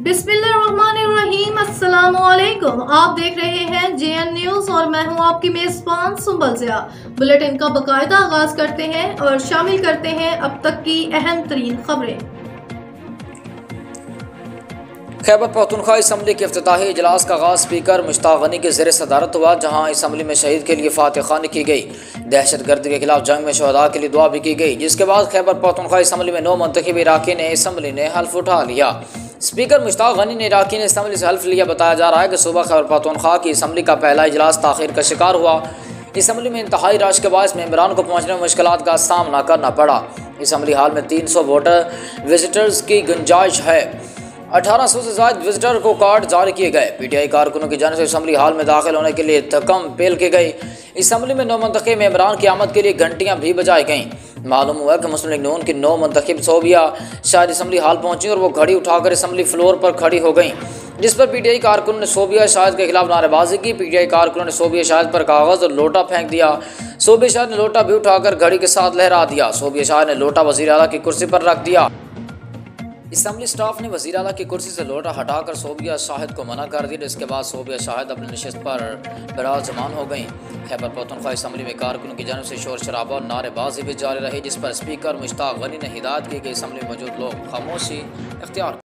बिस्मिल्लाहिर्रहमानिर्रहीम। अस्सलामुअलैकुम। आप देख रहे हैं JN न्यूज और मैं हूं आपकी मेजबान सुंबल ज़िया। बुलेटिन का बाकायदा आगाज करते हैं और शामिल करते हैं अब तक की अहम तरीन खबरें। खैबर पख्तूनख्वा असम्बली के इफ्तिताही इजलास का आगाज़ स्पीकर मुश्ताक गनी के ज़ेर सदारत हुआ, जहाँ असम्बली में शहीद के लिए फातिह ख़्वानी की गई। दहशत गर्दी के खिलाफ जंग में शहदा के लिए दुआ भी की गई, जिसके बाद खैबर पख्तूनख्वा असम्बली में 9 मुंतखब इराकीन असम्बली ने हल्फ उठा लिया। स्पीकर मुश्ताक गनी ने इराकीन असम्बली से हल्फ लिया। बताया जा रहा है कि सुबह खैबर पख्तूनख्वा की असम्बली का पहला इजलास ताख़ीर का शिकार हुआ। असम्बली में इंतहाई रश के बायस मेंबरान को पहुँचने में मुश्किलात का सामना करना पड़ा। असम्बली हाल में 300 वोटर विजिटर्स की गुंजाइश है। 1800 से ज़्यादा विजिटर को कार्ड जारी किए गए। PTI कारकुनों की जानिब से असम्बली हाल में दाखिल होने के लिए तकम पेल की गई। असम्बली में 9 मुंतखब मेंबरान की आमद के लिए घंटियाँ भी बजाई गईं। मालूम हुआ कि मुस्लिम लीग नून की 9 मुंतखब सोबिया शायद असम्बली हाल पहुंची और वो घड़ी उठाकर असम्बली फ्लोर पर खड़ी हो गईं, जिस पर PTI कारकुनों ने सोबिया शाहिद के खिलाफ नारेबाजी की। PTI कारकुनों ने सोबिया शाहिद पर कागज़ और लोटा फेंक दिया। सोबिया शाहिद ने लोटा भी उठाकर घड़ी के साथ लहरा दिया। सोबिया शाहिद ने लोटा वज़ीर आला की कुर्सी पर रख दिया। असम्बली स्टाफ ने वज़ीर आला की कुर्सी से लोटा हटाकर सोबिया शाहिद को मना कर दिया, जिसके बाद सोबिया शाहिद अपनी नशिस्त पर बिराजमान हो गई। खैबर पख्तूनख्वा असम्बली में कारकुनों की जानिब से शोर शराबा और नारेबाजी भी जारी रही, जिस पर स्पीकर मुश्ताक गनी ने हिदायत की कि असम्बली में मौजूद लोग खामोशी इख्तियार